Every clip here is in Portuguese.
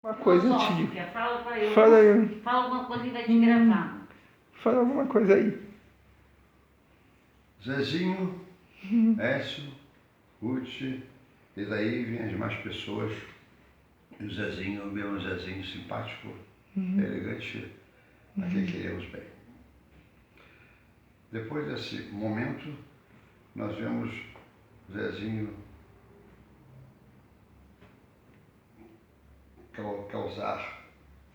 Uma coisa, Filosófica, tio. fala para eu. Fala aí. Fala alguma coisa e vai te gravar. Fala alguma coisa aí. Zezinho, Écio, Ruth, e daí vêm as mais pessoas. E o Zezinho, o meu Zezinho simpático, elegante, a quem queremos bem. Depois desse momento, nós vemos Zezinho causar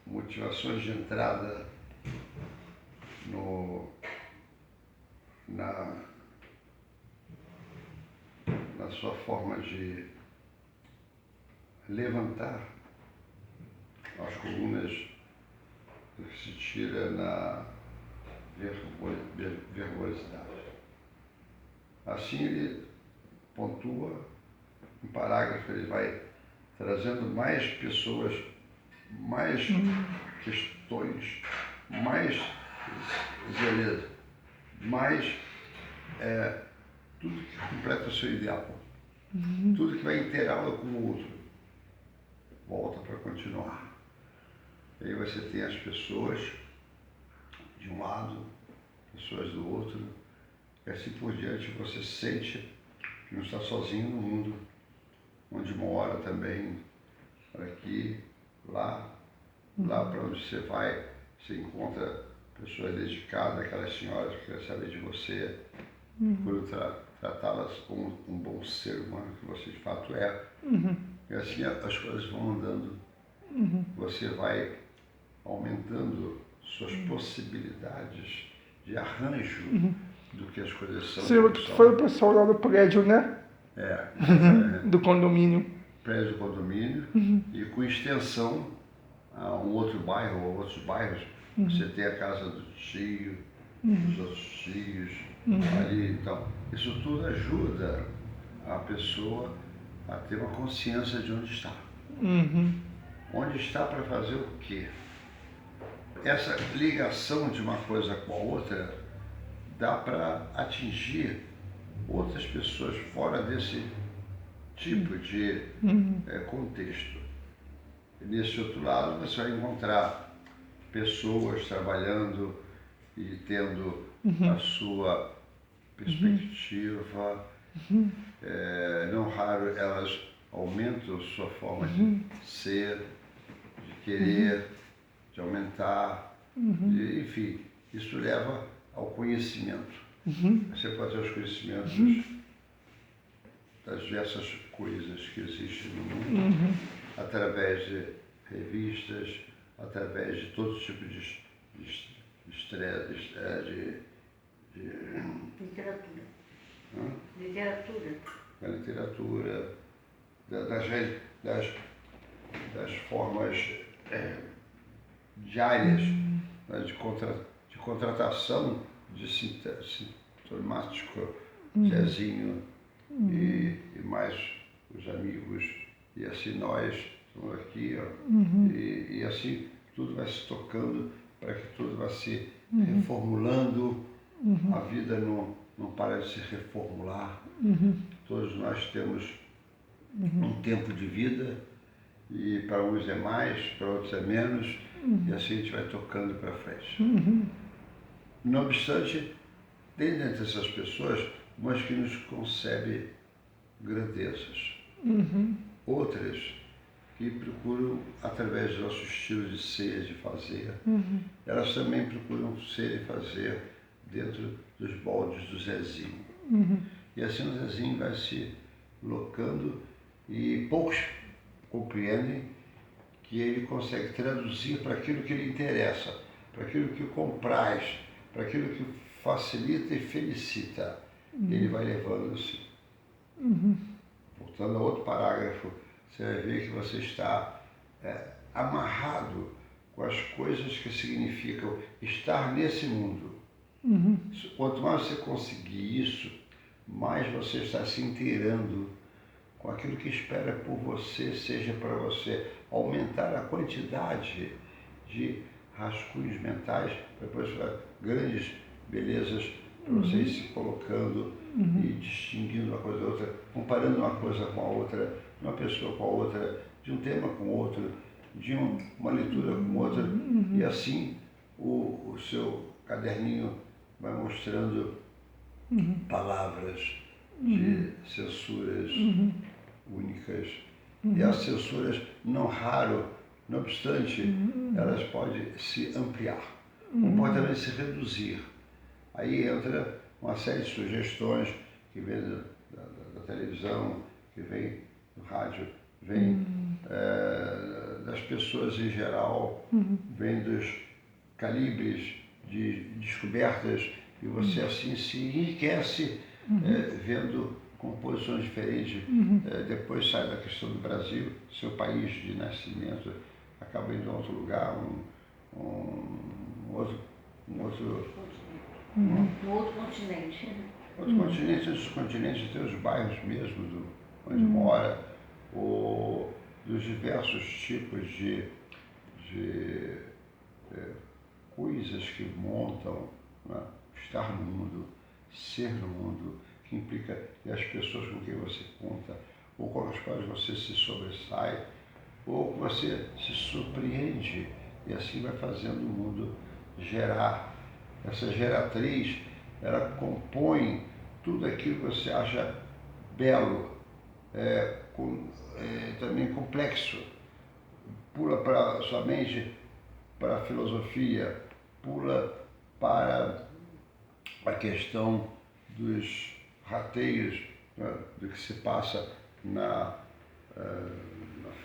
motivações de entrada na sua forma de levantar as colunas que se tira na verbosidade. Assim ele pontua um parágrafo, ele vai trazendo mais pessoas, mais questões, mais beleza, mais tudo que completa o seu ideal, tudo que vai inteirá-lo com o outro, volta para continuar. E aí você tem as pessoas de um lado, pessoas do outro, e assim por diante você sente que não está sozinho no mundo, onde mora também, aqui, lá para onde você vai, você encontra pessoas dedicadas, aquelas senhoras que querem saber de você, por tratá-las como um bom ser humano que você de fato é. E assim as coisas vão andando, você vai aumentando suas possibilidades de arranjo do que as coisas são. Foi o pessoal lá do prédio, né? Do condomínio. Prédio do condomínio, e com extensão a um outro bairro ou outros bairros. Você tem a casa do tio, dos outros tios, ali. Então, isso tudo ajuda a pessoa a ter uma consciência de onde está. Onde está para fazer o quê? Essa ligação de uma coisa com a outra dá para atingir outras pessoas fora desse tipo de contexto. E nesse outro lado você vai encontrar pessoas trabalhando e tendo a sua perspectiva. Não raro elas aumentam sua forma de ser, de querer, de aumentar, enfim, isso leva ao conhecimento. Você pode ter os conhecimentos das diversas coisas que existem no mundo, através de revistas, através de todo tipo de Literatura. Da literatura, das formas diárias, né, de contratação de sintomático, Zezinho e mais os amigos, e assim nós estamos aqui, e assim tudo vai se tocando para que tudo vá se reformulando. A vida não para de se reformular. Todos nós temos um tempo de vida, e para uns é mais, para outros é menos, e assim a gente vai tocando para frente. Não obstante, tem dentre essas pessoas umas que nos concebem grandezas, outras que procuram, através do nosso estilo de ser, de fazer, elas também procuram ser e fazer dentro dos moldes do Zezinho. E assim o Zezinho vai se locando, e poucos compreendem que ele consegue traduzir para aquilo que lhe interessa, para aquilo que o compraz, para aquilo que facilita e felicita. Ele vai levando-se. Voltando a outro parágrafo, você vai ver que você está amarrado com as coisas que significam estar nesse mundo. Quanto mais você conseguir isso, mais você está se inteirando com aquilo que espera por você, seja para você aumentar a quantidade de rascunhos mentais, para depois grandes belezas, para você ir se colocando e distinguindo uma coisa da outra, comparando uma coisa com a outra, de uma pessoa com a outra, de um tema com o outro, de uma leitura com outra, e assim o seu caderninho vai mostrando palavras de censuras únicas. E as censuras, não raro, não obstante, elas podem se ampliar, ou podem também se reduzir. Aí entra uma série de sugestões que vem da televisão, que vem do rádio, vem das pessoas em geral, vem dos calibres de descobertas, e você assim se enriquece vendo composições diferentes. Depois sai da questão do Brasil, seu país de nascimento, acaba indo a outro lugar, um outro No outro continente. Outros continentes, os continentes têm os bairros mesmo, onde mora, dos diversos tipos de coisas que montam, né? Estar no mundo, ser no mundo, que implica que as pessoas com quem você conta, ou com as quais você se sobressai, ou que você se surpreende, e assim vai fazendo o mundo gerar. Essa geratriz, ela compõe tudo aquilo que você acha belo, também complexo. Pula para sua mente, para a filosofia, pula para a questão dos rateios, né, do que se passa na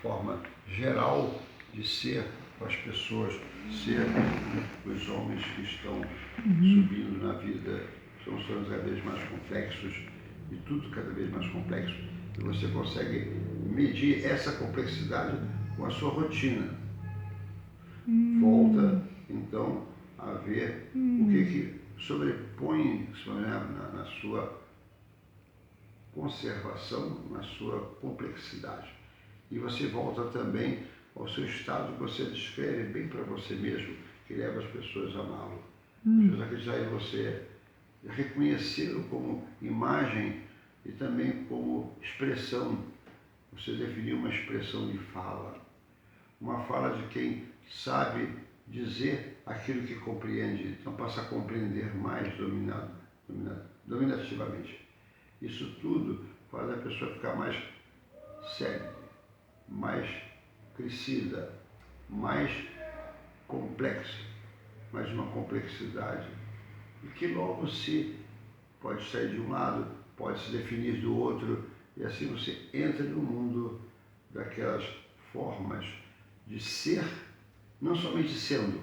forma geral de ser com as pessoas, ser os homens que estão subindo na vida, são sonhos cada vez mais complexos, e tudo cada vez mais complexo, e você consegue medir essa complexidade com a sua rotina. Volta, então, a ver o que sobrepõe na sua conservação, na sua complexidade. E você volta também ao seu estado que você descreve bem para você mesmo, que leva as pessoas a amá-lo. As pessoas acreditarem em você, reconhecê-lo como imagem e também como expressão. Você definiu uma expressão de fala, uma fala de quem sabe dizer aquilo que compreende, então passa a compreender mais dominativamente. Isso tudo faz a pessoa ficar mais célebre, mais crescida, mais complexa, mais uma complexidade, e que logo se pode sair de um lado, pode se definir do outro, e assim você entra no mundo daquelas formas de ser, não somente sendo,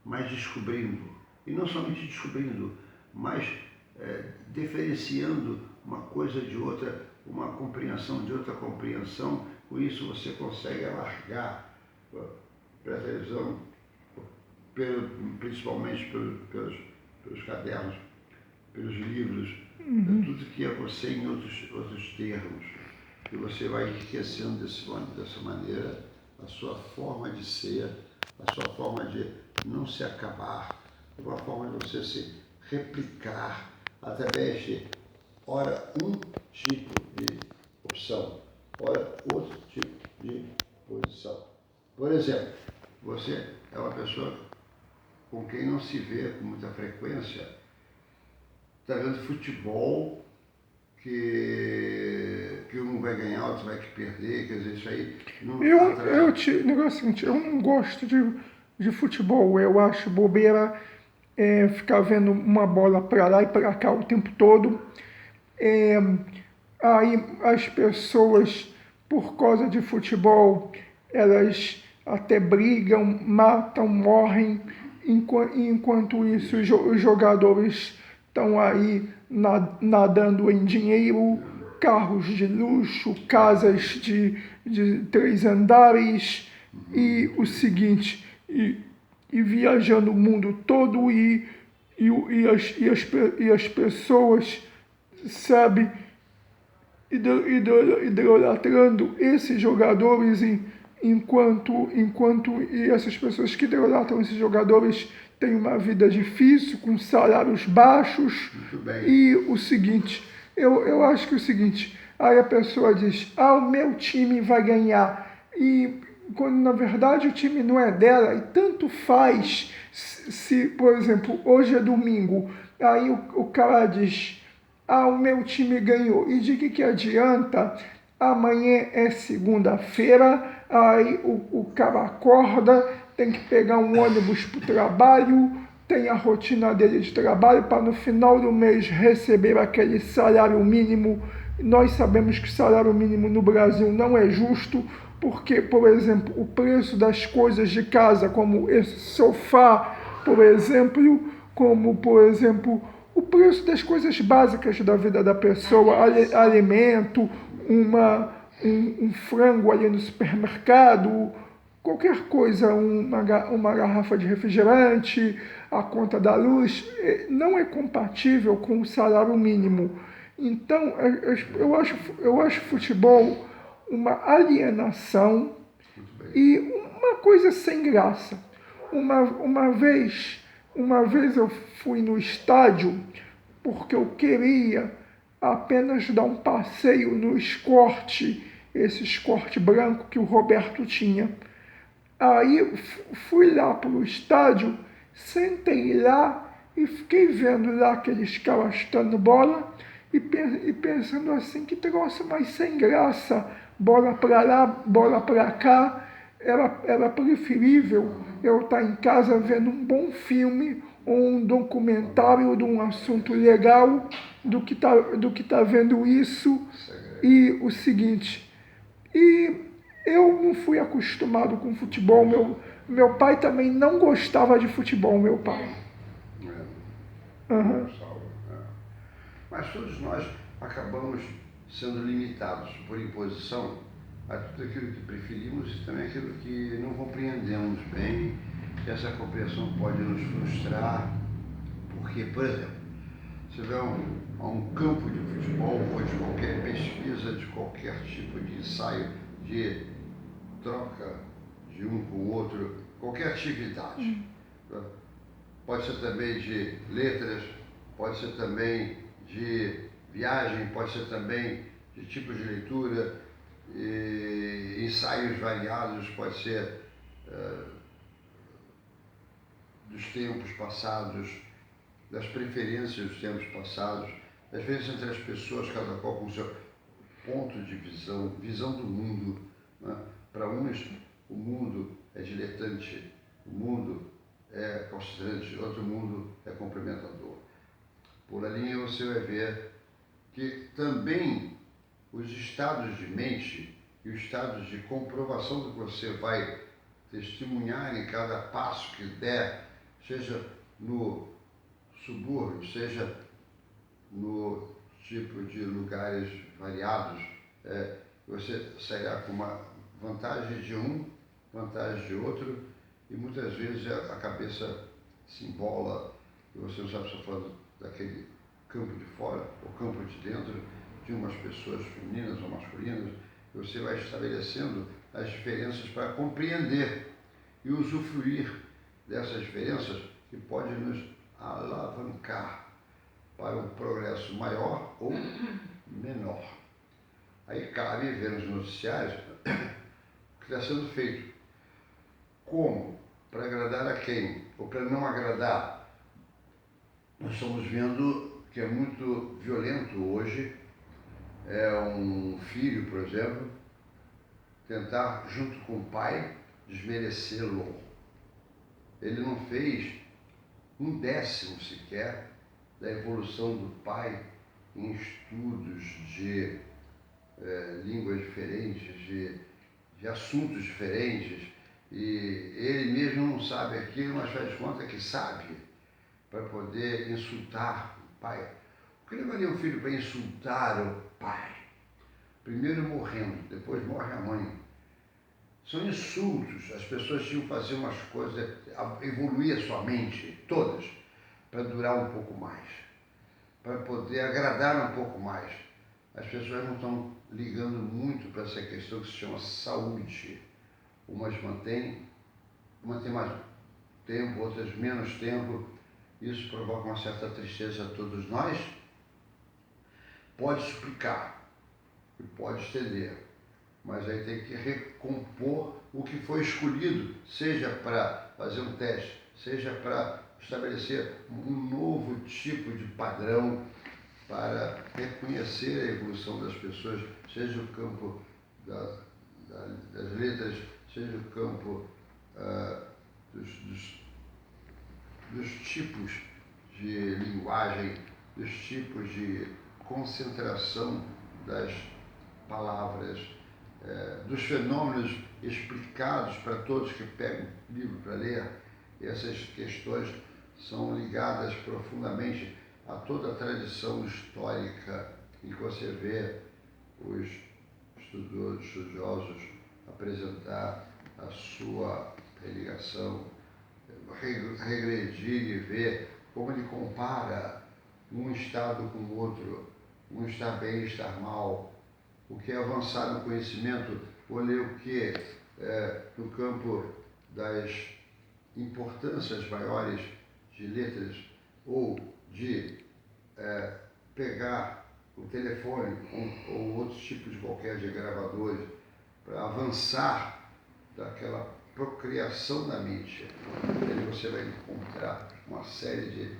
mas descobrindo, e não somente descobrindo, mas diferenciando uma coisa de outra, uma compreensão de outra compreensão. Com isso você consegue alargar para a televisão, principalmente pelos cadernos, pelos livros, tudo que é você em outros termos. E você vai enriquecendo dessa maneira a sua forma de ser, a sua forma de não se acabar, a forma de você se replicar através de, ora, um tipo de opção, ora, outro tipo de posição. Por exemplo, você é uma pessoa com quem não se vê com muita frequência, está vendo futebol, que um vai ganhar, outro vai perder, quer dizer, isso aí não... O negócio é o seguinte, eu não gosto de futebol, eu acho bobeira ficar vendo uma bola para lá e para cá o tempo todo. Aí as pessoas, por causa de futebol, elas até brigam, matam, morrem, enquanto isso os jogadores estão aí nadando em dinheiro, carros de luxo, casas de 3 andares, e o seguinte, e viajando o mundo todo, e as pessoas, sabe, idolatrando esses jogadores, enquanto essas pessoas que idolatram esses jogadores têm uma vida difícil, com salários baixos. Muito bem. E o seguinte, eu acho que é o seguinte, aí a pessoa diz, o meu time vai ganhar, e quando na verdade o time não é dela, e tanto faz se, por exemplo, hoje é domingo, aí o cara diz, o meu time ganhou, e de que adianta? Amanhã é segunda-feira, aí o cara acorda, tem que pegar um ônibus para o trabalho, tem a rotina dele de trabalho para no final do mês receber aquele salário mínimo. Nós sabemos que o salário mínimo no Brasil não é justo, porque, por exemplo, o preço das coisas de casa, como esse sofá, por exemplo, o preço das coisas básicas da vida da pessoa, alimento, um frango ali no supermercado, qualquer coisa, uma garrafa de refrigerante, a conta da luz, não é compatível com o salário mínimo. Então, eu acho futebol uma alienação e uma coisa sem graça. Uma vez eu fui no estádio porque eu queria apenas dar um passeio no escorte, esse escorte branco que o Roberto tinha. Aí fui lá para o estádio, sentei lá e fiquei vendo lá aqueles caras chutando bola e pensando assim, que troço mais sem graça, bola para lá, bola para cá. Era preferível eu estar em casa vendo um bom filme ou um documentário de um assunto legal do que tá vendo isso. E o seguinte, e eu não fui acostumado com futebol. Meu pai também não gostava de futebol, meu pai. Uhum. Mas todos nós acabamos sendo limitados por imposição a tudo aquilo que preferimos e também aquilo que não compreendemos bem. Essa compreensão pode nos frustrar, porque, por exemplo, se tiver um campo de futebol ou de qualquer pesquisa, de qualquer tipo de ensaio, de troca de um com o outro, qualquer atividade. Pode ser também de letras, pode ser também de viagem, pode ser também de tipo de leitura, ensaios variados, pode ser dos tempos passados, das preferências dos tempos passados, das vezes entre as pessoas, cada qual com o seu ponto de visão do mundo. Né? Para uns, o mundo é diletante, o mundo é constante, outro mundo é complementador. Por ali você vai ver que também os estados de mente e os estados de comprovação do que você vai testemunhar em cada passo que der, seja no subúrbio, seja no tipo de lugares variados, você sairá com uma vantagem de um, vantagem de outro, e muitas vezes a cabeça se embola e você não sabe se está falando daquele campo de fora ou campo de dentro, de umas pessoas femininas ou masculinas, e você vai estabelecendo as diferenças para compreender e usufruir dessas diferenças que podem nos alavancar para um progresso maior ou menor. Aí cabe ver nos noticiários o que está sendo feito. Como? Para agradar a quem? Ou para não agradar? Nós estamos vendo que é muito violento hoje, um filho, por exemplo, tentar, junto com o pai, desmerecê-lo. Ele não fez 1/10 sequer da evolução do pai em estudos de línguas diferentes, de assuntos diferentes, e ele mesmo não sabe aquilo, mas faz conta que sabe, para poder insultar o pai. O que levaria um filho para insultar o pai? Primeiro morrendo, depois morre a mãe. São insultos. As pessoas tinham que fazer umas coisas, evoluir a sua mente, todas, para durar um pouco mais, para poder agradar um pouco mais. As pessoas não estão ligando muito para essa questão que se chama saúde. Umas mantêm mais tempo, outras menos tempo. Isso provoca uma certa tristeza a todos nós. Pode suplicar e pode estender, mas aí tem que recompor o que foi escolhido, seja para fazer um teste, seja para estabelecer um novo tipo de padrão para reconhecer a evolução das pessoas, seja o campo das letras, seja o campo dos tipos de linguagem, dos tipos de concentração das palavras, dos fenômenos explicados para todos que pegam livro para ler. Essas questões são ligadas profundamente a toda a tradição histórica em que você vê os estudiosos apresentar a sua religação, regredir e ver como ele compara um estado com o outro, um estar bem, estar mal, o que é avançar no conhecimento, ou ler o que no campo das importâncias maiores de letras, ou de pegar o telefone ou outros tipos de qualquer de gravadores para avançar daquela procriação da mente. Aí você vai encontrar uma série de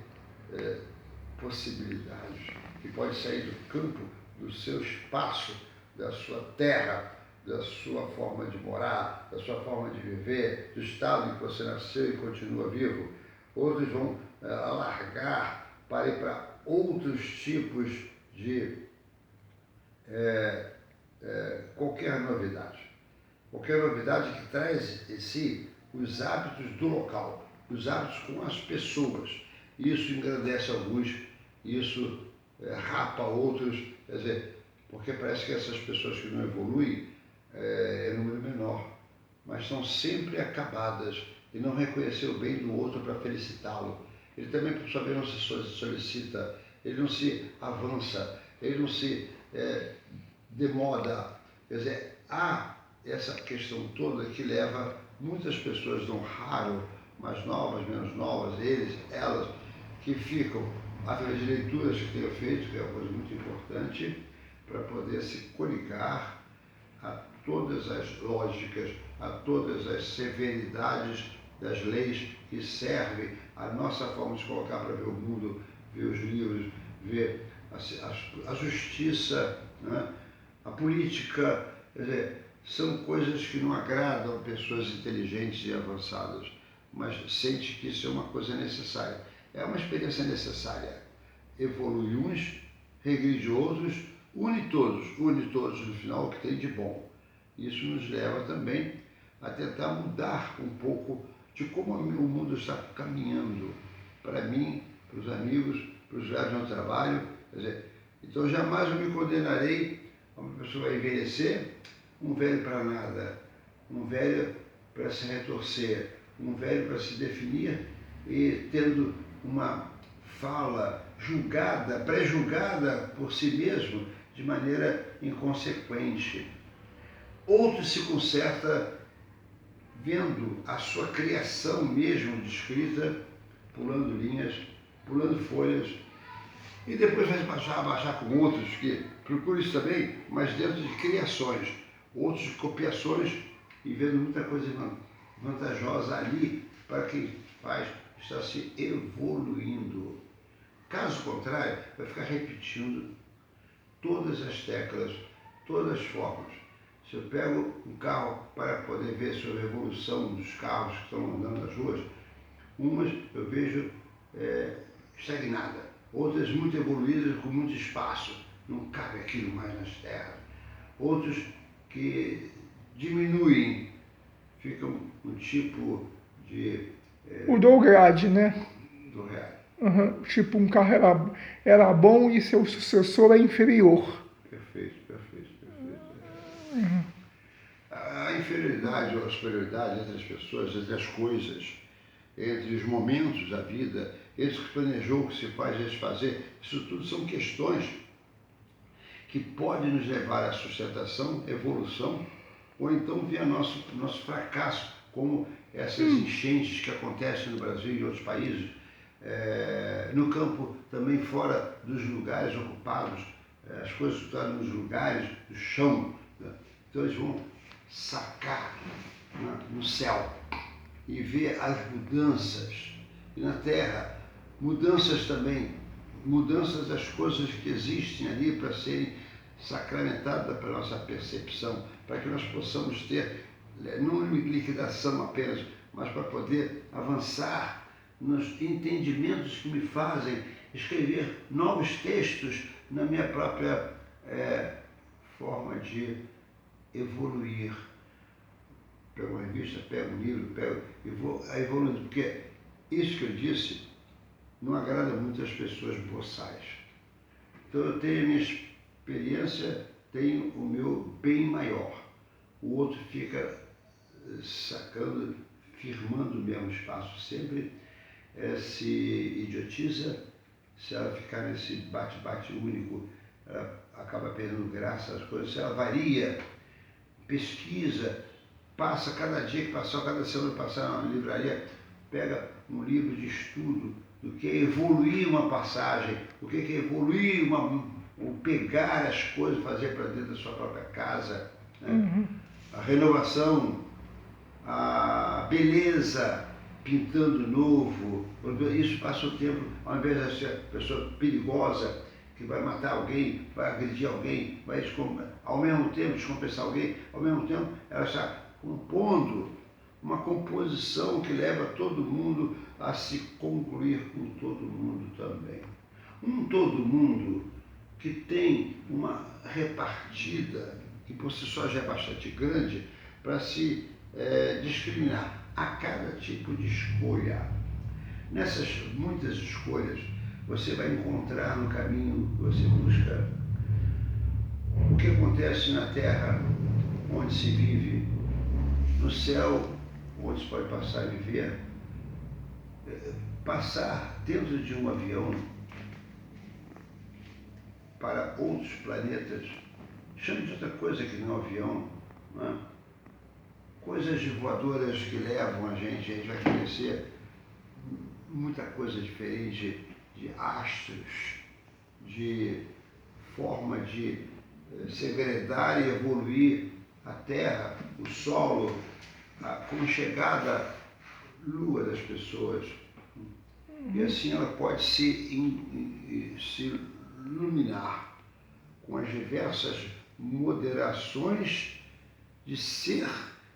possibilidades que pode sair do campo do seu espaço, da sua terra, da sua forma de morar, da sua forma de viver, do estado em que você nasceu e continua vivo. Outros vão alargar para ir para outros tipos de qualquer novidade. Qualquer novidade que traz em si os hábitos do local, os hábitos com as pessoas. Isso engrandece alguns, isso rapa outros, quer dizer, porque parece que essas pessoas que não evoluem é número menor, mas são sempre acabadas e não reconhecer o bem do outro para felicitá-lo. Ele também, por sua vez, não se solicita, ele não se avança, ele não se demoda. Quer dizer, há essa questão toda que leva muitas pessoas, não raro, mais novas, menos novas, eles, elas, que ficam, através de leituras que tenho feito, que é uma coisa muito importante, para poder se coligar a todas as lógicas, a todas as severidades das leis que servem a nossa forma de colocar para ver o mundo, ver os livros, ver a justiça, né? A política, quer dizer, são coisas que não agradam pessoas inteligentes e avançadas, mas sente que isso é uma coisa necessária. É uma experiência necessária. Evolui uns, regride outros, une todos no final o que tem de bom. Isso nos leva também a tentar mudar um pouco de como o mundo está caminhando, para mim, para os amigos, para os velhos no trabalho. Quer dizer, então jamais eu me condenarei a uma pessoa a envelhecer, um velho para nada, um velho para se retorcer, um velho para se definir e tendo uma fala julgada, pré-julgada por si mesmo, de maneira inconsequente. Outro se conserta vendo a sua criação mesmo descrita, pulando linhas, pulando folhas, e depois vai baixar com outros que procuram isso também, mas dentro de criações, outros de copiações, e vendo muita coisa vantajosa ali para quem está se evoluindo. Caso contrário, vai ficar repetindo todas as teclas, todas as formas. Se eu pego um carro para poder ver sobre a evolução dos carros que estão andando nas ruas, umas eu vejo estagnada, outras muito evoluídas, com muito espaço, não cabe aquilo mais nas terras. Outros que diminuem, ficam um tipo de... Mudou o grade, né? do real. Uhum. Tipo, um carro era bom e seu sucessor é inferior. Perfeito. A inferioridade ou a superioridade entre as pessoas, entre as coisas, entre os momentos da vida, entre o que planejou, o que se faz, e se fazer, isso tudo são questões que podem nos levar à sustentação, evolução, ou então via nosso fracasso, como essas enchentes que acontecem no Brasil e em outros países, no campo também fora dos lugares ocupados, as coisas estão nos lugares do chão, né? Então eles vão sacar no céu e ver as mudanças. E na terra, mudanças também, mudanças das coisas que existem ali para serem sacramentadas para a nossa percepção, para que nós possamos ter, não liquidação apenas, mas para poder avançar nos entendimentos que me fazem escrever novos textos na minha própria forma de evoluir. Pego uma revista, pego um livro, e vou evoluindo, porque isso que eu disse não agrada muito às pessoas boçais. Então eu tenho a minha experiência, tenho o meu bem maior. O outro fica sacando, firmando o mesmo espaço sempre, se idiotiza. Se ela ficar nesse bate-bate único, ela acaba perdendo graça às coisas. Se ela varia, pesquisa, passa cada dia que passou, cada semana que passar na livraria, pega um livro de estudo do que é evoluir uma passagem, o que é evoluir pegar as coisas, fazer para dentro da sua própria casa, né? A renovação, a beleza, pintando novo. Isso passa o tempo, ao invés de ser pessoa perigosa, que vai matar alguém, vai agredir alguém, vai ao mesmo tempo descompensar alguém, ao mesmo tempo ela está compondo uma composição que leva todo mundo a se concluir com todo mundo também. Um todo mundo que tem uma repartida, que por si só já é bastante grande, para se discriminar a cada tipo de escolha. Nessas muitas escolhas, você vai encontrar no caminho que você busca o que acontece na terra, onde se vive, no céu, onde se pode passar e viver. Passar dentro de um avião para outros planetas, chame de outra coisa que não avião, né? Coisas voadoras que levam a gente vai conhecer muita coisa diferente de astros, de forma de segredar e evoluir a Terra, o solo, a conchegada lua das pessoas. E assim ela pode se iluminar com as diversas moderações de ser,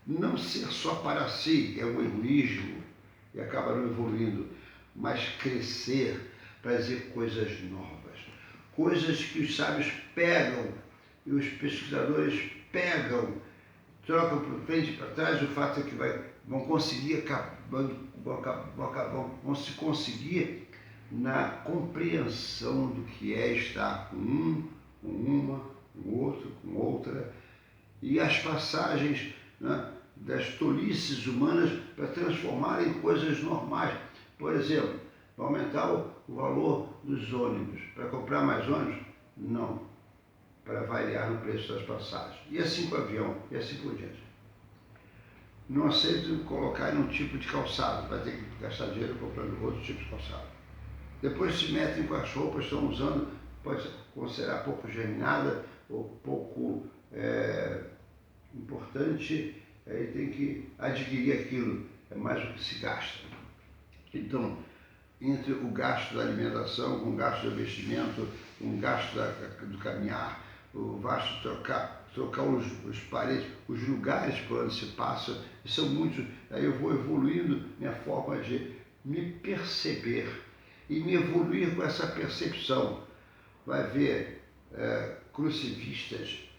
não ser só para si, é um egoísmo, e acaba não evoluindo, mas crescer para dizer coisas novas, coisas que os sábios pegam e os pesquisadores pegam, trocam para frente e para trás. O fato é que vão conseguir vão se conseguir na compreensão do que é estar com um, com uma, com outro, com outra, e as passagens, né, das tolices humanas para transformar em coisas normais. Por exemplo, para aumentar o valor dos ônibus, para comprar mais ônibus? Não, para variar no preço das passagens. E assim com o avião, e assim por diante. Não aceito colocar em um tipo de calçado, vai ter que gastar dinheiro comprando outro tipo de calçado. Depois se metem com as roupas que estão usando, pode considerar pouco germinada ou pouco importante, aí tem que adquirir aquilo, é mais o que se gasta. Então, entre o gasto da alimentação, com o gasto do investimento, com o gasto do caminhar, o gasto de trocar os parentes, os lugares por onde se passa, e são muitos. Aí eu vou evoluindo minha forma de me perceber e me evoluir com essa percepção. Vai ver crucivistas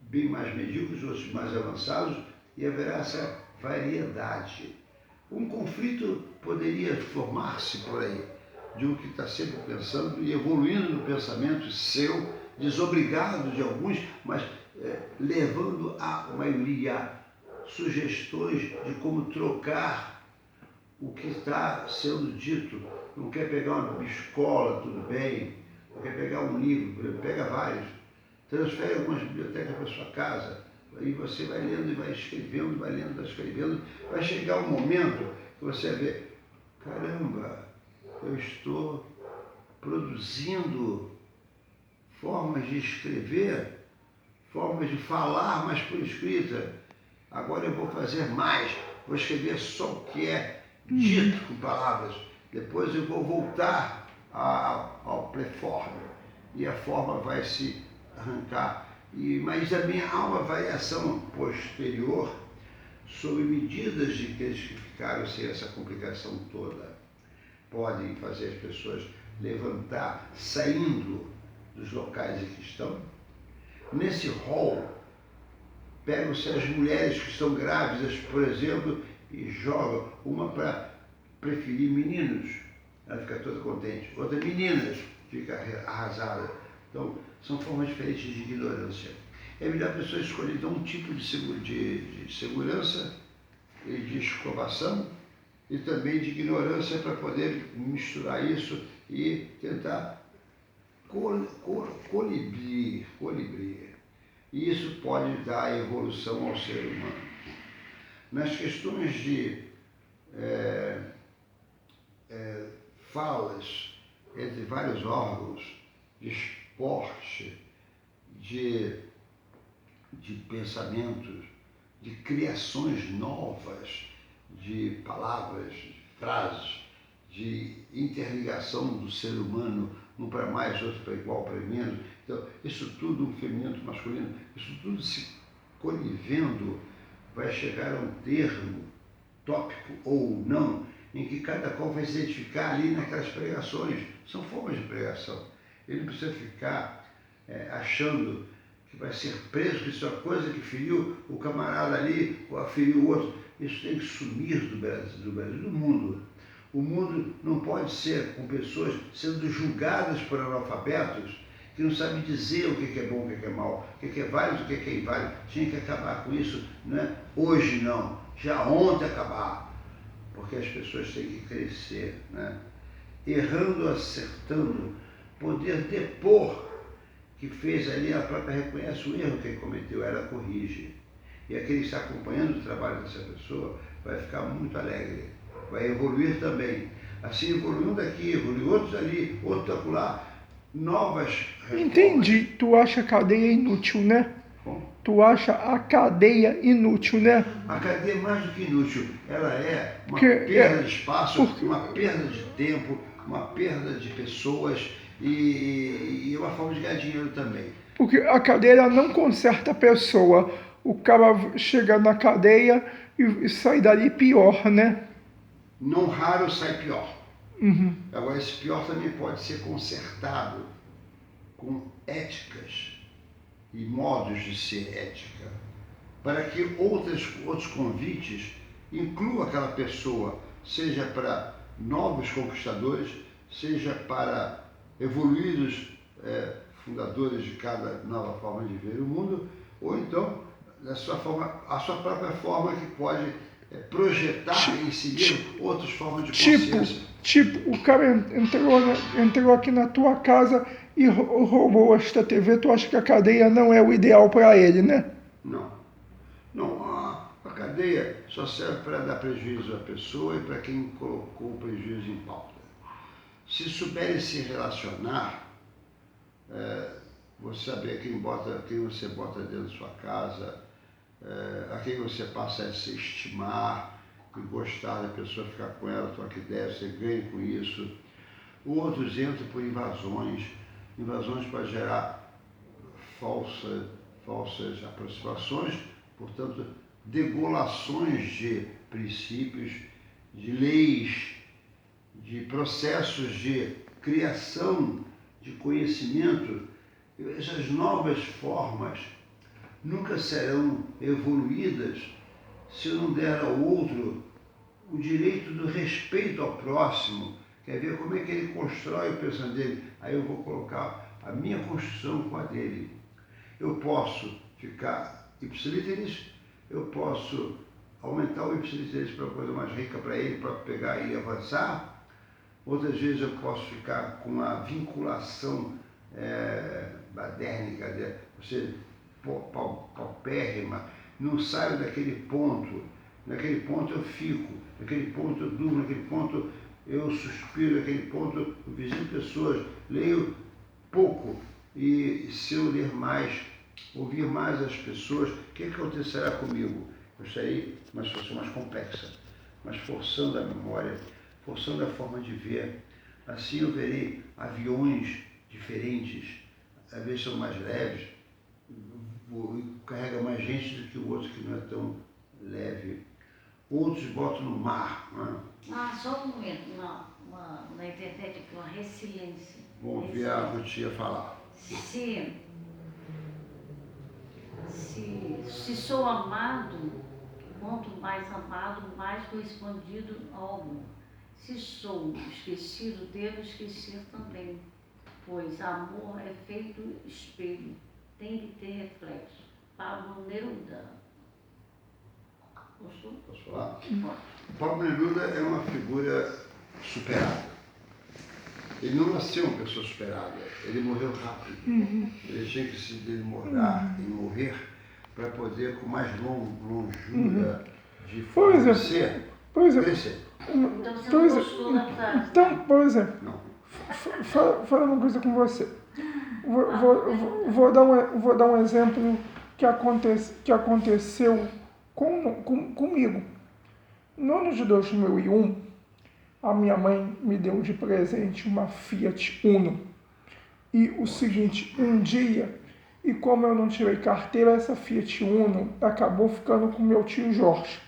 bem mais medíocres, outros mais avançados, e haverá essa variedade. Um conflito poderia formar-se por aí, de um que está sempre pensando e evoluindo no pensamento seu, desobrigado de alguns, mas levando a maioria sugestões de como trocar o que está sendo dito. Não quer pegar uma escola, tudo bem, não quer pegar um livro, pega vários, transfere algumas bibliotecas para sua casa, aí você vai lendo e vai escrevendo, vai lendo e vai escrevendo, vai chegar um momento que você vai ver, caramba, eu estou produzindo formas de escrever, formas de falar, mas por escrita. agora eu vou fazer mais, vou escrever só o que é dito com palavras, depois eu vou voltar ao pré-forma, e a forma vai se arrancar, mas a minha avaliação posterior sobre medidas de que eles ficaram sem essa complicação toda, podem fazer as pessoas levantar, saindo dos locais em que estão. Nesse rol, pegam-se as mulheres que estão grávidas, por exemplo, e jogam uma para preferir meninos, ela fica toda contente, outra meninas, fica arrasada. Então, são formas diferentes de ignorância. É melhor a pessoa escolher então, um tipo de segurança e de escovação e também de ignorância para poder misturar isso e tentar colibrir. E isso pode dar evolução ao ser humano. Nas questões de falas entre vários órgãos, de esporte, de pensamentos, de criações novas, de palavras, de frases, de interligação do ser humano, um para mais, outro para igual, para menos. Então, isso tudo, um feminino, masculino, isso tudo se conivendo, vai chegar a um termo, tópico ou não, em que cada qual vai se identificar ali naquelas pregações. São formas de pregação. Ele não precisa ficar achando que vai ser preso, que isso é uma coisa que feriu o camarada ali, ou feriu o outro. Isso tem que sumir do Brasil, do mundo. O mundo não pode ser com pessoas sendo julgadas por analfabetos que não sabem dizer o que é bom, o que é mal, o que é válido, o que é inválido. Tinha que acabar com isso, né? Hoje não, já ontem acabar, porque as pessoas têm que crescer, né? Errando, acertando, poder depor que fez ali, ela própria reconhece o erro que ele cometeu, ela corrige. E aquele que está acompanhando o trabalho dessa pessoa vai ficar muito alegre, vai evoluir também. Assim, evoluiu um daqui, evoluiu outros ali, outro acolá, novas reformas. Entendi. Tu acha a cadeia inútil, né? Bom, Tu acha a cadeia inútil, né? a cadeia é mais do que inútil, ela é uma Que perda de espaço, porque- uma perda de tempo, uma perda de pessoas e uma forma de ganhar dinheiro também. Porque a cadeia ela não conserta a pessoa. O cara chega na cadeia e sai dali pior, né? Não raro sai pior. Uhum. Agora, esse pior também pode ser consertado com éticas e modos de ser ética, para que outros convites incluam aquela pessoa, seja para novos conquistadores, seja para evoluídos fundadores de cada nova forma de ver o mundo, ou então a sua própria forma que pode projetar e seguir outras formas de consciência. Tipo, o cara entrou aqui na tua casa e roubou esta TV, tu acha que a cadeia não é o ideal para ele, né? Não. Não, a cadeia só serve para dar prejuízo à pessoa e para quem colocou o prejuízo em pauta. Se souberem se relacionar, você saber quem você bota dentro da sua casa, a quem você passa a se estimar e gostar da pessoa, ficar com ela, trocar ideia, você ganha com isso. Outros entram por invasões para gerar falsas aproximações, portanto, degolações de princípios, de leis, de processos de criação de conhecimento. Essas novas formas nunca serão evoluídas se eu não der ao outro o direito do respeito ao próximo. Quer ver como é que ele constrói o pensamento dele? Aí eu vou colocar a minha construção com a dele. Eu posso ficar ipsilíteris, eu posso aumentar o ipsilíteris para uma coisa mais rica para ele, para pegar e avançar. Outras vezes eu posso ficar com uma vinculação badérnica, você paupérrima, não saio daquele ponto. Naquele ponto eu fico, naquele ponto eu durmo, naquele ponto eu suspiro, naquele ponto eu visito pessoas, leio pouco. E se eu ler mais, ouvir mais as pessoas, o que acontecerá comigo? Gostaria de uma situação mais complexa, mas forçando a memória, forçando a forma de ver. Assim eu verei aviões diferentes, às vezes são mais leves, carrega mais gente do que o outro que não é tão leve. Outros botam no mar. Né? Só um momento, na internet aqui, uma resiliência. Vamos ver a Rutia falar. Se sou amado, quanto mais amado, mais correspondido ao amor. Se sou esquecido, devo esquecer também, pois amor é feito espelho, tem que ter reflexo. Pablo Neruda. Gostou? Posso falar? Pablo Neruda é uma figura superada. Ele não nasceu uma pessoa superada, ele morreu rápido. Ele tinha que se demorar em morrer para poder, com mais longura de crescer. Então você não gostou da frase? Então, por exemplo, Não. falar uma coisa com você. Vou dar um exemplo que aconteceu comigo. No ano de 2001, a minha mãe me deu de presente uma Fiat Uno. E o seguinte, um dia, e como eu não tirei carteira, essa Fiat Uno acabou ficando com meu tio Jorge.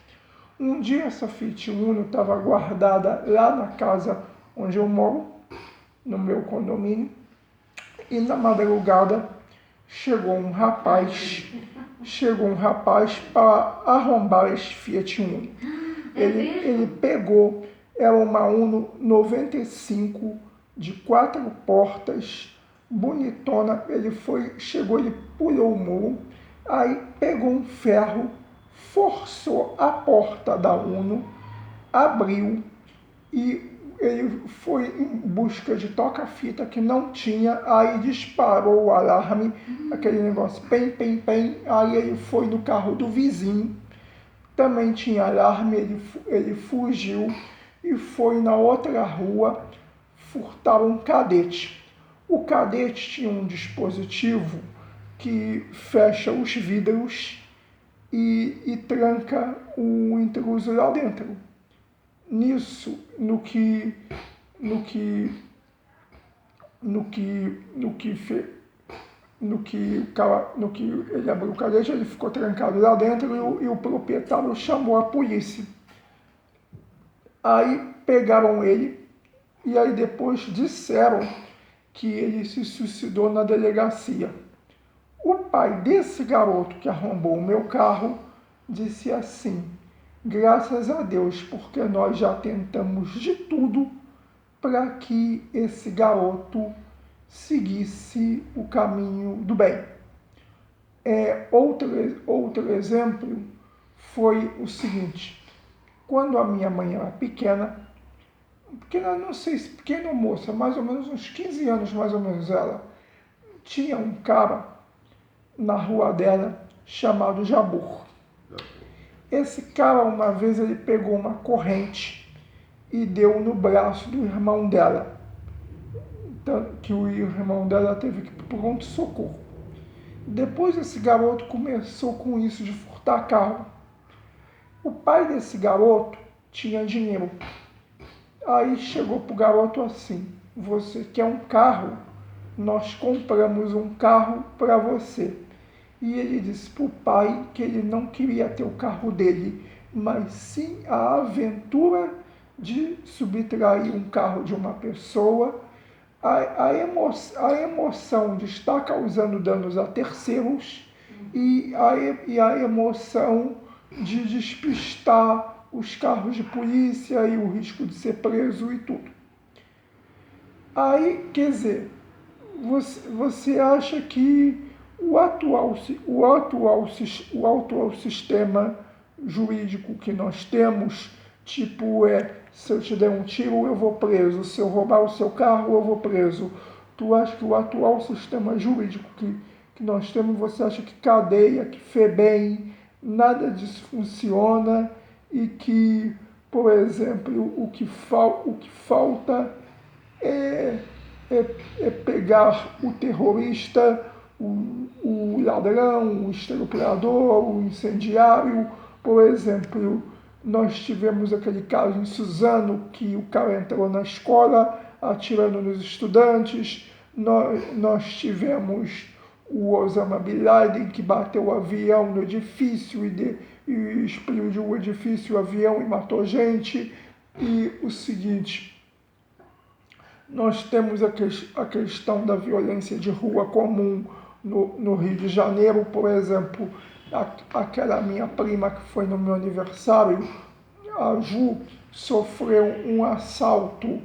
Um dia essa Fiat Uno estava guardada lá na casa onde eu moro, no meu condomínio, e na madrugada chegou um rapaz para arrombar esse Fiat Uno. Ele pegou, era uma Uno 95 de 4 portas, bonitona. Ele pulou o muro, aí pegou um ferro, forçou a porta da Uno, abriu e ele foi em busca de toca-fita que não tinha, aí disparou o alarme, aquele negócio, pem, pem, pem, aí ele foi no carro do vizinho, também tinha alarme, ele fugiu e foi na outra rua furtar um cadete. O cadete tinha um dispositivo que fecha os vidros e tranca o intruso lá dentro. Nisso, no que ele abriu o cadete, ele ficou trancado lá dentro e o proprietário chamou a polícia. Aí pegaram ele e aí depois disseram que ele se suicidou na delegacia. O pai desse garoto que arrombou o meu carro disse assim: graças a Deus, porque nós já tentamos de tudo para que esse garoto seguisse o caminho do bem. Outro exemplo foi o seguinte: quando a minha mãe era pequena, não sei se pequena ou moça, mais ou menos uns 15 anos mais ou menos ela, tinha um cara na rua dela chamado Jabur. Esse cara, uma vez, ele pegou uma corrente e deu no braço do irmão dela. Então, que o irmão dela teve que ir para o pronto-socorro. Depois esse garoto começou com isso de furtar carro. O pai desse garoto tinha dinheiro. Aí chegou pro garoto assim: você quer um carro? Nós compramos um carro para você. E ele disse pro pai que ele não queria ter o carro dele, mas sim a aventura de subtrair um carro de uma pessoa, a emoção de estar causando danos a terceiros e a emoção de despistar os carros de polícia e o risco de ser preso e tudo. Aí, quer dizer, você acha que o atual sistema jurídico que nós temos, tipo, se eu te der um tiro, eu vou preso, se eu roubar o seu carro, eu vou preso. Tu acha que o atual sistema jurídico que nós temos, você acha que cadeia, que FEBEM, nada disso funciona e que, por exemplo, o que falta é pegar o terrorista, o ladrão, o estuprador, o incendiário, Por exemplo, nós tivemos aquele caso em Suzano, que o cara entrou na escola atirando nos estudantes. Nós tivemos o Osama Bin Laden, que bateu o avião no edifício e explodiu o edifício, o avião, e matou gente. E o seguinte, nós temos a questão da violência de rua comum no Rio de Janeiro. Por exemplo, aquela minha prima que foi no meu aniversário, a Ju, sofreu um assalto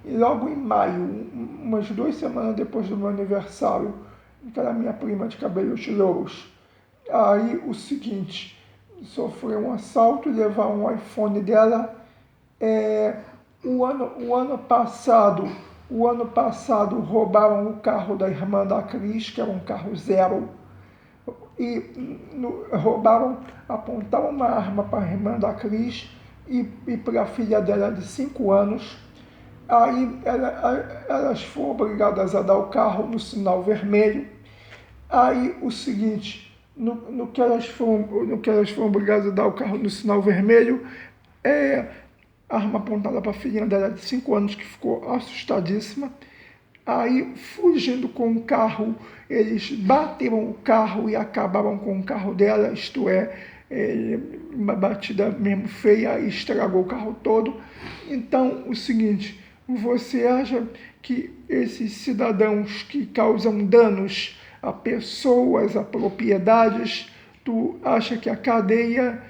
logo em maio, umas 2 semanas depois do meu aniversário, aquela minha prima de cabelos louros. Aí o seguinte, sofreu um assalto, levaram um iPhone dela. O ano passado roubaram o carro da irmã da Cris, que era um carro zero, e roubaram, apontaram uma arma para a irmã da Cris e para a filha dela de 5 anos. Aí elas foram obrigadas a dar o carro no sinal vermelho. Aí o seguinte, no que elas foram obrigadas a dar o carro no sinal vermelho, arma apontada para a filhinha dela de 5 anos, que ficou assustadíssima. Aí, fugindo com o carro, eles bateram o carro e acabaram com o carro dela, isto é, uma batida mesmo feia, e estragou o carro todo. Então, o seguinte, você acha que esses cidadãos que causam danos a pessoas, a propriedades, tu acha que a cadeia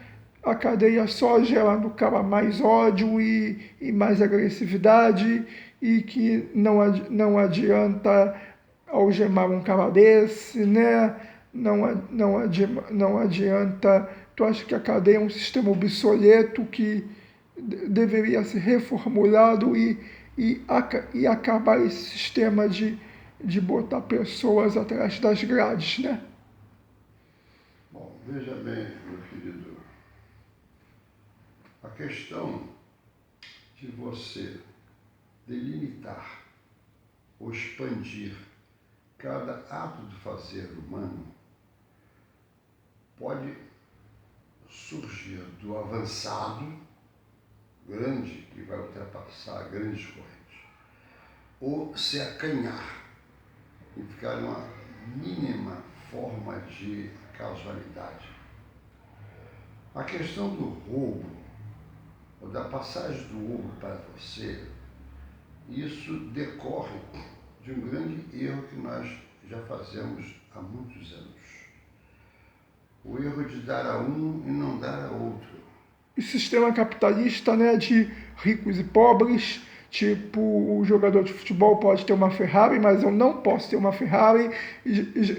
só gera no cara mais ódio e mais agressividade, e que não adianta algemar um cara desse, né? Não adianta. Tu acha que a cadeia é um sistema obsoleto que deveria ser reformulado e acabar esse sistema de botar pessoas atrás das grades, né? Bom, veja bem, meu querido, a questão de você delimitar ou expandir cada ato de fazer humano pode surgir do avançado grande, que vai ultrapassar grandes correntes, ou se acanhar e ficar uma mínima forma de casualidade. A questão do roubo, ou da passagem do ouro para você, isso decorre de um grande erro que nós já fazemos há muitos anos. O erro de dar a um e não dar a outro. O sistema capitalista, né, de ricos e pobres, tipo, o jogador de futebol pode ter uma Ferrari, mas eu não posso ter uma Ferrari,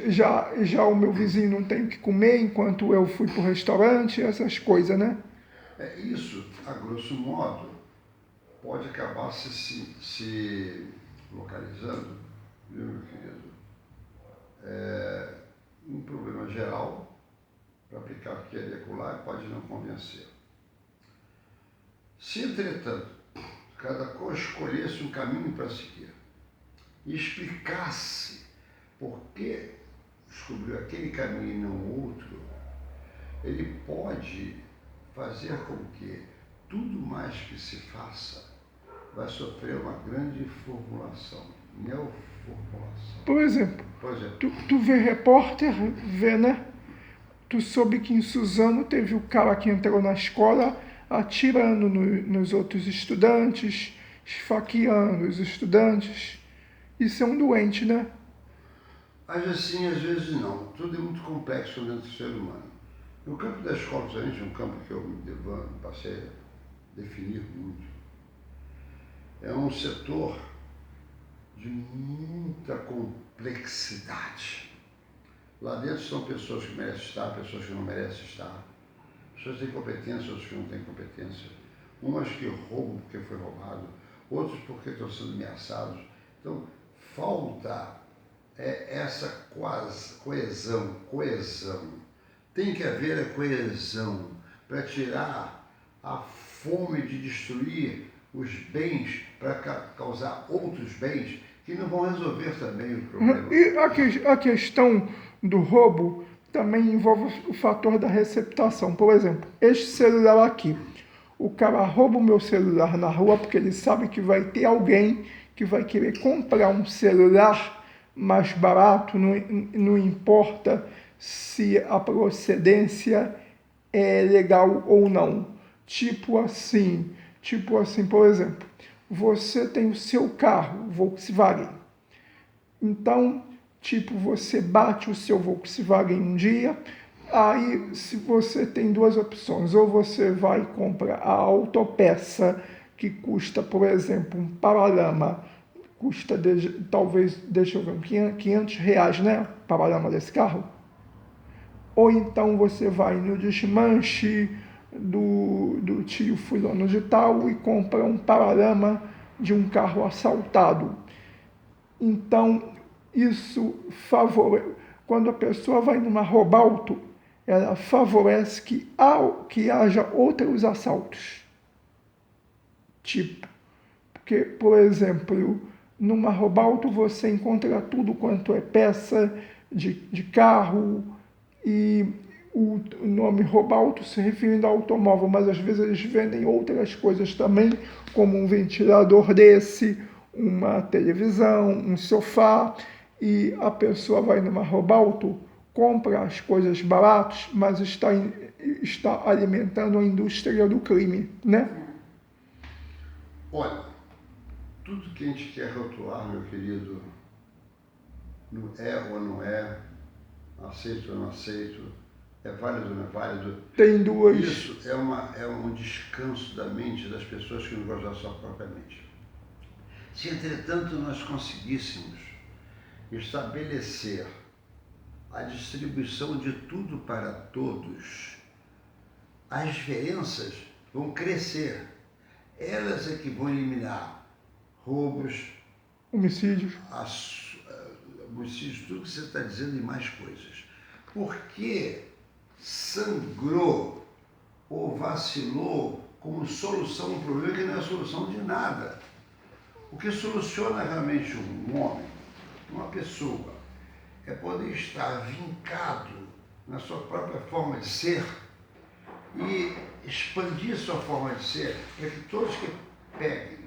já o meu vizinho não tem o que comer enquanto eu fui para o restaurante, essas coisas, né? Isso, a grosso modo, pode acabar se localizando, viu, meu querido, um problema geral, para aplicar o que é acolá, pode não convencer. Se, entretanto, cada qual escolhesse um caminho para seguir e explicasse por que descobriu aquele caminho e não outro, ele pode fazer com que tudo mais que se faça vai sofrer uma grande formulação, neoformulação. Por exemplo, tu vê repórter, né? Tu soube que em Suzano teve o cara que entrou na escola atirando nos outros estudantes, esfaqueando os estudantes. Isso é um doente, né? Às vezes sim, às vezes não. Tudo é muito complexo dentro do ser humano. No campo da escola, justamente, um campo que eu passei a definir muito, é um setor de muita complexidade. Lá dentro são pessoas que merecem estar, pessoas que não merecem estar. Pessoas que têm competência, outras que não têm competência. Umas que roubam porque foi roubado, outros porque estão sendo ameaçados. Então, falta essa coesão. Tem que haver a coesão para tirar a fome de destruir os bens para causar outros bens que não vão resolver também o problema. E a questão do roubo, também envolve o fator da receptação. Por exemplo, este celular aqui. O cara rouba o meu celular na rua porque ele sabe que vai ter alguém que vai querer comprar um celular mais barato, não importa se a procedência é legal ou não. Tipo assim, por exemplo, você tem o seu carro, Volkswagen. Então, você bate o seu Volkswagen um dia, aí se você tem duas opções, ou você vai comprar a autopeça que custa, por exemplo, um paralama, custa talvez, deixa eu ver, R$ 500, né? O paralama desse carro. Ou então você vai no desmanche do tio fulano de tal e compra um paralama de um carro assaltado. Então, isso favorece, quando a pessoa vai numa roubalto, ela favorece que haja outros assaltos. Porque, por exemplo, numa roubalto você encontra tudo quanto é peça de carro, e o nome roubalto se referindo ao automóvel, mas às vezes eles vendem outras coisas também, como um ventilador desse, uma televisão, um sofá, e a pessoa vai numa roubalto, compra as coisas baratas, mas está alimentando a indústria do crime, né? Olha, tudo que a gente quer rotular, meu querido, não é ou não é, aceito ou não aceito, é válido ou não é válido. Tem duas. Isso é um descanso da mente das pessoas que não gostam da sua própria mente. Se, entretanto, nós conseguíssemos estabelecer a distribuição de tudo para todos, as diferenças vão crescer. Elas é que vão eliminar roubos, homicídios, homicídios, tudo que você está dizendo e mais coisas. Porque sangrou ou vacilou como solução um problema que não é solução de nada. O que soluciona realmente um homem, uma pessoa, é poder estar vincado na sua própria forma de ser e expandir sua forma de ser para que todos que peguem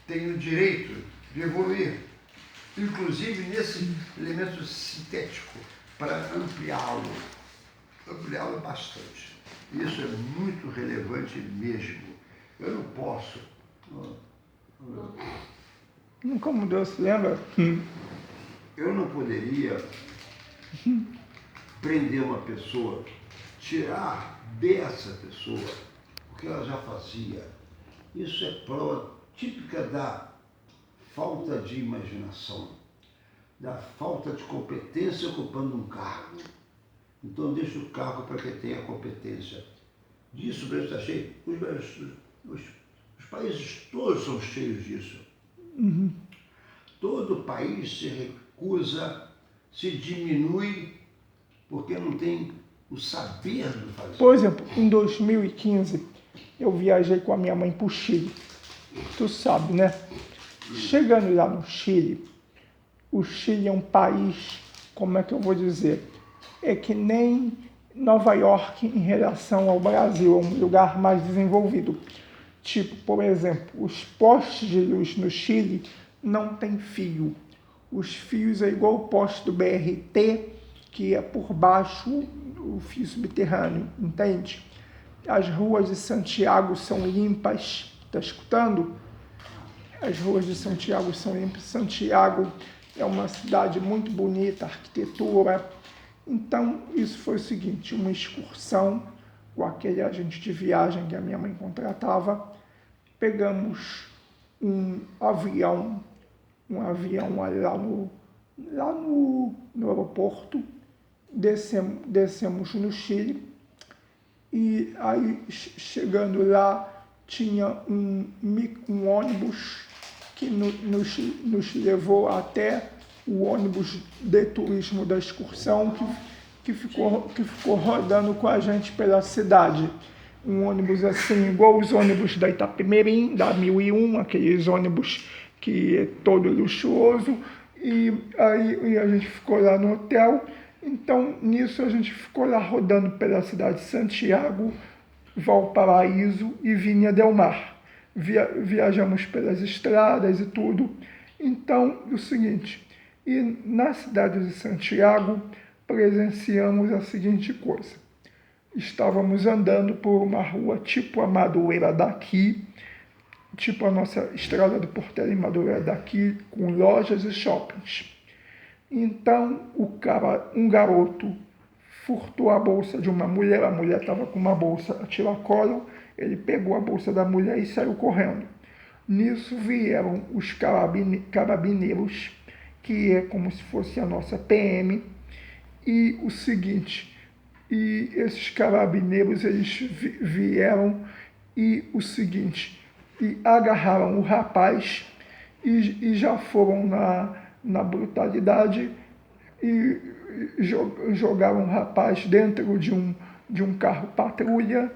tenham o direito de evoluir, inclusive nesse elemento sintético, para ampliá-lo bastante. Isso é muito relevante mesmo. Eu não posso... Nunca mudou, se lembra? Eu não poderia prender uma pessoa, tirar dessa pessoa o que ela já fazia. Isso é prova típica da falta de imaginação, da falta de competência ocupando um cargo. Então deixa o cargo para quem tem a competência. Disso o Brasil está cheio. Os países todos são cheios disso. Uhum. Todo país se recusa, se diminui, porque não tem o saber do fazer. Por exemplo, em 2015, eu viajei com a minha mãe para o Chile. Tu sabe, né? Chegando lá no Chile, o Chile é um país, como é que eu vou dizer? É que nem Nova York em relação ao Brasil, é um lugar mais desenvolvido. Por exemplo, os postes de luz no Chile não tem fio. Os fios é igual o poste do BRT, que é por baixo o fio subterrâneo, entende? As ruas de Santiago são limpas, tá escutando? As ruas de Santiago são limpas. Santiago é uma cidade muito bonita, arquitetura. Então, isso foi o seguinte, uma excursão com aquele agente de viagem que a minha mãe contratava. Pegamos um avião lá no aeroporto, descemos no Chile, e aí chegando lá tinha um ônibus que nos levou até o ônibus de turismo da excursão que ficou rodando com a gente pela cidade. Um ônibus assim, igual os ônibus da Itapemirim, da 1001, aqueles ônibus que é todo luxuoso. E aí a gente ficou lá no hotel Então, nisso, a gente ficou lá rodando pela cidade de Santiago, Valparaíso e Viña del Mar. Viajamos pelas estradas e tudo. Então, é o seguinte, e na cidade de Santiago, presenciamos a seguinte coisa. Estávamos andando por uma rua tipo a Madureira daqui, tipo a nossa estrada do Portela em Madureira daqui, com lojas e shoppings. Então, um garoto furtou a bolsa de uma mulher, a mulher estava com uma bolsa a tiracolo, ele pegou a bolsa da mulher e saiu correndo. Nisso vieram os carabineiros, que é como se fosse a nossa PM, e o seguinte, e esses carabineiros, eles vieram e o seguinte, e agarraram o rapaz e já foram na brutalidade e jogaram o rapaz dentro de um carro patrulha,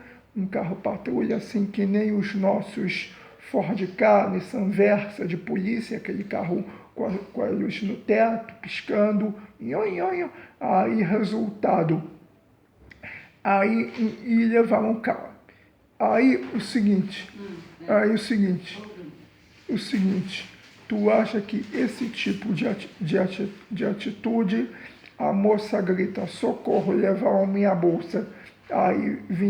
assim que nem os nossos Ford Ka, Nissan Versa de polícia, aquele carro com a luz no teto, piscando, aí resultado, e levaram o carro. Aí o seguinte, tu acha que esse tipo de atitude, a moça grita, socorro, levaram minha bolsa, aí